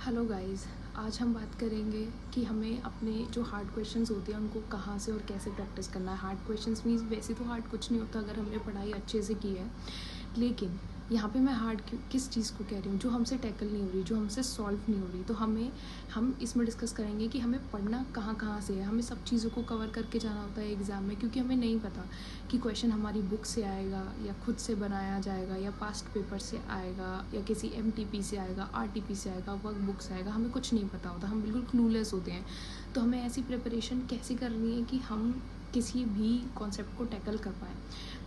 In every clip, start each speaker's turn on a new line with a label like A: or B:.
A: Hello guys, आज हम बात करेंगे कि हमें अपने जो हार्ड क्वेश्चंस होते हैं उनको कहाँ से और कैसे प्रैक्टिस करना है। हार्ड क्वेश्चंस मीन्स वैसे तो हार्ड कुछ नहीं होता अगर हमने पढ़ाई अच्छे से की है, लेकिन यहाँ पे मैं हार्ड किस चीज़ को कह रही हूँ, जो हमसे टैकल नहीं हो रही, जो हमसे सॉल्व नहीं हो रही। तो हम इसमें डिस्कस करेंगे कि हमें पढ़ना कहाँ कहाँ से है। हमें सब चीज़ों को कवर करके जाना होता है एग्ज़ाम में, क्योंकि हमें नहीं पता कि क्वेश्चन हमारी बुक से आएगा या खुद से बनाया जाएगा या पास्ट पेपर से आएगा या किसी MTP से आएगा, RTP से आएगा, वर्क बुक से आएगा। हमें कुछ नहीं पता होता, हम बिल्कुल क्लूलेस होते हैं। तो हमें ऐसी प्रिपरेशन कैसे करनी है कि हम किसी भी कॉन्सेप्ट को टैकल कर पाएँ।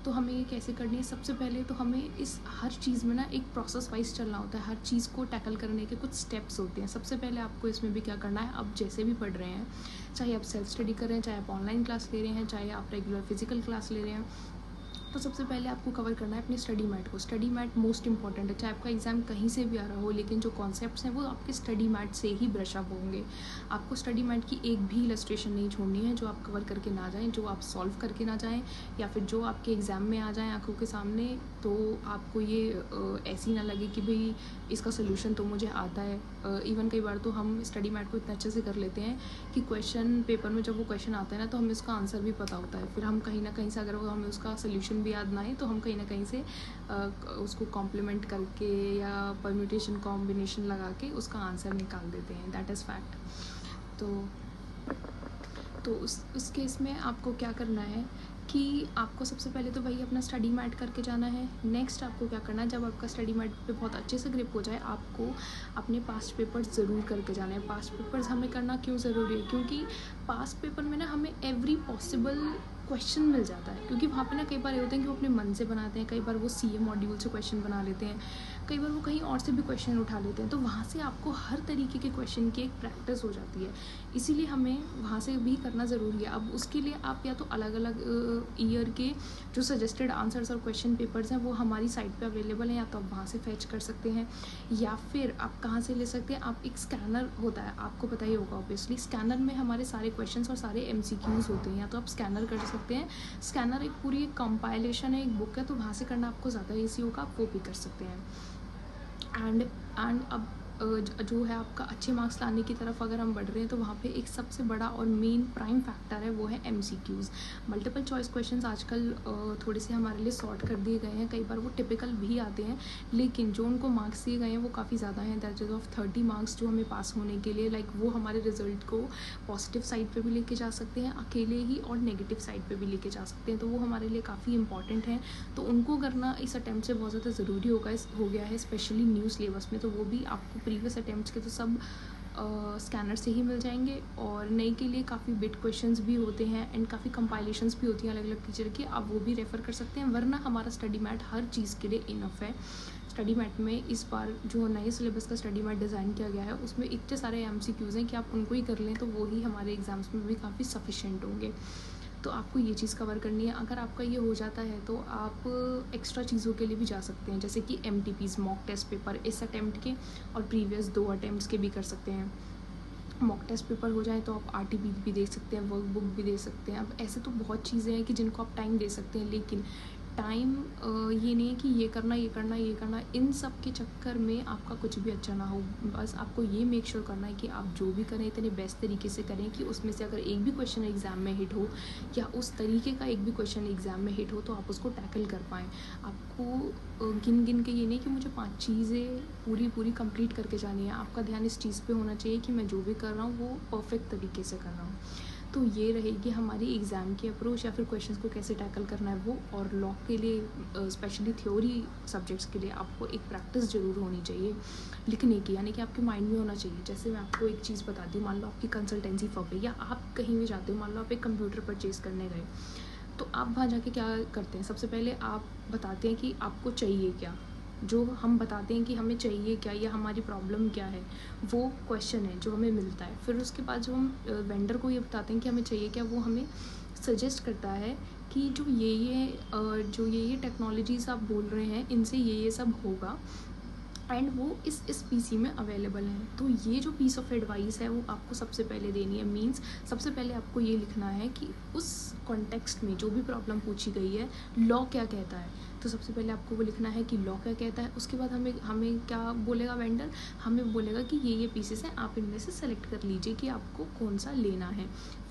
A: तो हमें ये कैसे करनी है, सबसे पहले तो हमें इस हर चीज़ में ना एक प्रोसेस वाइज चलना होता है। हर चीज़ को टैकल करने के कुछ स्टेप्स होते हैं। सबसे पहले आपको इसमें भी क्या करना है, आप जैसे भी पढ़ रहे हैं, चाहे आप सेल्फ स्टडी कर रहे हैं, चाहे आप ऑनलाइन क्लास ले रहे हैं, चाहे आप रेगुलर फिजिकल क्लास ले रहे हैं, तो सबसे पहले आपको कवर करना है अपनी स्टडी मैट को। स्टडी मैट मोस्ट इंपॉर्टेंट है। चाहे आपका एग्ज़ाम कहीं से भी आ रहा हो, लेकिन जो कॉन्सेप्ट्स हैं वो आपके स्टडी मैट से ही ब्रश अप होंगे। आपको स्टडी मैट की एक भी इलस्ट्रेशन नहीं छोड़नी है जो आप कवर करके ना जाएं, जो आप सॉल्व करके ना जाएं, या फिर जो आपके एग्ज़ाम में आ जाएं आंखों के सामने, तो आपको ये ऐसी ना लगे कि भाई इसका सोल्यूशन तो मुझे आता है। इवन कई बार तो हम स्टडी मैट को इतना अच्छे से कर लेते हैं कि क्वेश्चन पेपर में जब वो क्वेश्चन आता है ना, तो हमें उसका आंसर भी पता होता है। फिर हम कहीं ना कहीं से, अगर वो हमें उसका सोल्यूशन भी याद ना आए, तो हम कहीं ना कहीं से उसको कॉम्प्लीमेंट करके या परम्यूटेशन कॉम्बिनेशन लगा के उसका आंसर निकाल देते हैं। That is fact. तो उस केस में आपको क्या करना है कि आपको सबसे पहले तो वही अपना स्टडी मैट करके जाना है। नेक्स्ट आपको क्या करना है, जब आपका स्टडी मैट पे बहुत अच्छे से ग्रिप हो जाए, आपको अपने पास्ट पेपर्स ज़रूर करके जाना है। पास्ट पेपर्स हमें करना क्यों ज़रूरी है, क्योंकि पास्ट पेपर में ना हमें एवरी पॉसिबल क्वेश्चन मिल जाता है। क्योंकि वहाँ पे ना कई बार ये होते हैं कि वो अपने मन से बनाते हैं, कई बार वो CA मॉड्यूल से क्वेश्चन बना लेते हैं, कई बार वो कहीं और से भी क्वेश्चन उठा लेते हैं। तो वहाँ से आपको हर तरीके के क्वेश्चन की एक प्रैक्टिस हो जाती है, इसीलिए हमें वहाँ से भी करना ज़रूरी है। अब उसके लिए आप या तो अलग अलग ईयर के जो सजेस्टेड आंसर्स और क्वेश्चन पेपर्स हैं वो हमारी साइट पे अवेलेबल हैं, या तो आप वहाँ से फैच कर सकते हैं, या फिर आप कहाँ से ले सकते हैं, आप एक स्कैनर होता है, आपको पता ही होगा ऑब्वियसली। स्कैनर में हमारे सारे क्वेश्चंस और सारे MCQs होते हैं, या तो आप स्कैनर कर सकते हैं। स्कैनर एक पूरी एक कंपाइलेशन है, एक बुक है, तो वहाँ से करना आपको ज़्यादा ईजी होगा, आप वो भी कर सकते हैं। एंड अब जो है आपका अच्छे मार्क्स लाने की तरफ अगर हम बढ़ रहे हैं, तो वहाँ पे एक सबसे बड़ा और मेन प्राइम फैक्टर है, वो है MCQs। मल्टीपल चॉइस क्वेश्चंस आजकल थोड़े से हमारे लिए सॉर्ट कर दिए गए हैं। कई बार वो टिपिकल भी आते हैं, लेकिन जो उनको मार्क्स दिए गए हैं वो काफ़ी ज़्यादा हैं। दैट इज़ ऑफ 30 मार्क्स जो हमें पास होने के लिए, लाइक वो हमारे रिजल्ट को पॉजिटिव साइड पर भी लेके जा सकते हैं अकेले ही, और नेगेटिव साइड पर भी लेके जा सकते हैं। तो वो हमारे लिए काफ़ी इंपॉर्टेंट हैं, तो उनको करना इस अटैम्प्ट से बहुत ज़्यादा ज़रूरी हो गया है, स्पेशली न्यू सिलेबस में। तो वो भी आपको प्रीवियस अटैम्प्ट्स के तो सब स्कैनर से ही मिल जाएंगे, और नए के लिए काफ़ी बिट क्वेश्चंस भी होते हैं एंड काफ़ी कंपाइलेशंस भी होती हैं अलग अलग टीचर की, आप वो भी रेफ़र कर सकते हैं। वरना हमारा स्टडी मैट हर चीज़ के लिए इनफ है। स्टडी मैट में इस बार जो नए सिलेबस का स्टडी मैट डिज़ाइन किया गया है, उसमें इतने सारे MCQs हैं कि आप उनको ही कर लें तो वो ही हमारे एग्ज़ाम्स में भी काफ़ी सफिशेंट होंगे। तो आपको ये चीज़ कवर करनी है। अगर आपका ये हो जाता है तो आप एक्स्ट्रा चीज़ों के लिए भी जा सकते हैं, जैसे कि MTPs, मॉक टेस्ट पेपर, इस अटैम्प्ट के और प्रीवियस 2 अटैम्प्ट्स के भी कर सकते हैं। मॉक टेस्ट पेपर हो जाए तो आप RTP भी दे सकते हैं, वर्क बुक भी दे सकते हैं। अब ऐसे तो बहुत चीज़ें हैं कि जिनको आप टाइम दे सकते हैं, लेकिन टाइम ये नहीं है कि ये करना ये करना ये करना, इन सब के चक्कर में आपका कुछ भी अच्छा ना हो। बस आपको ये मेक श्योर करना है कि आप जो भी करें इतने बेस्ट तरीके से करें कि उसमें से अगर एक भी क्वेश्चन एग्ज़ाम में हिट हो, या उस तरीके का एक भी क्वेश्चन एग्ज़ाम में हिट हो, तो आप उसको टैकल कर पाएँ। आपको गिन गिन के ये नहीं कि मुझे 5 चीज़ें पूरी कंप्लीट करके जानी है। आपका ध्यान इस चीज़ पे होना चाहिए कि मैं जो भी कर रहा हूँ वो परफेक्ट तरीके से कर रहा हूँ। तो ये रहेगी हमारी एग्ज़ाम की अप्रोच, या फिर क्वेश्चंस को कैसे टैकल करना है वो। और लॉ के लिए स्पेशली थ्योरी सब्जेक्ट्स के लिए आपको एक प्रैक्टिस ज़रूर होनी चाहिए लिखने की, यानी कि आपके माइंड में होना चाहिए। जैसे मैं आपको एक चीज़ बताती हूँ, मान लो आपकी कंसल्टेंसी फर्म है, या आप कहीं भी जाते हो, मान लो आप एक कंप्यूटर परचेज़ करने गए, तो आप वहाँ जाके क्या करते हैं, सबसे पहले आप बताते हैं कि आपको चाहिए क्या। जो हम बताते हैं कि हमें चाहिए क्या या हमारी प्रॉब्लम क्या है, वो क्वेश्चन है जो हमें मिलता है। फिर उसके बाद जो हम वेंडर को ये बताते हैं कि हमें चाहिए क्या, वो हमें सजेस्ट करता है कि जो ये टेक्नोलॉजीज़ आप बोल रहे हैं, इनसे ये सब होगा, एंड वो इस PC में अवेलेबल है। तो ये जो पीस ऑफ एडवाइस है वो आपको सबसे पहले देनी है। मीन्स सबसे पहले आपको ये लिखना है कि उस कॉन्टेक्स्ट में जो भी प्रॉब्लम पूछी गई है, लॉ क्या कहता है। तो सबसे पहले आपको वो लिखना है कि लॉ क्या कहता है। उसके बाद हमें क्या बोलेगा वेंडर, हमें बोलेगा कि ये पीसेस हैं, आप इनमें से सेलेक्ट कर लीजिए कि आपको कौन सा लेना है।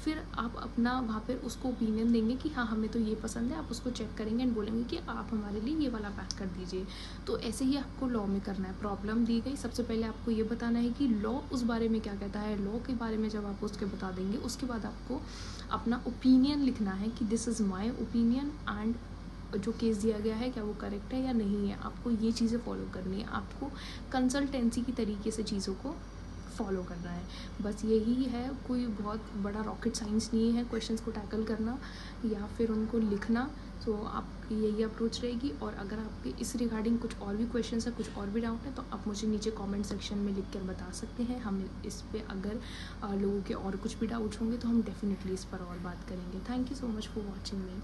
A: फिर आप अपना वहाँ पर उसको ओपिनियन देंगे कि हाँ हमें तो ये पसंद है, आप उसको चेक करेंगे एंड बोलेंगे कि आप हमारे लिए ये वाला पैक कर दीजिए। तो ऐसे ही आपको लॉ में करना है। प्रॉब्लम दी गई, सबसे पहले आपको ये बताना है कि लॉ उस बारे में क्या कहता है। लॉ के बारे में जब आप उसके बता देंगे, उसके बाद आपको अपना ओपिनियन लिखना है कि this is my opinion and जो केस दिया गया है क्या वो करेक्ट है या नहीं है। आपको ये चीज़ें फॉलो करनी है, आपको कंसल्टेंसी की तरीके से चीज़ों को फॉलो करना है। बस यही है, कोई बहुत बड़ा रॉकेट साइंस नहीं है क्वेश्चंस को टैकल करना या फिर उनको लिखना। तो आपकी यही अप्रोच रहेगी। और अगर आपके इस रिगार्डिंग कुछ और भी क्वेश्चंस है, कुछ और भी डाउट है, तो आप मुझे नीचे कमेंट सेक्शन में लिख कर बता सकते हैं। हम इस पे अगर लोगों के और कुछ भी डाउट्स होंगे तो हम डेफिनेटली इस पर और बात करेंगे। Thank you so much for watching me.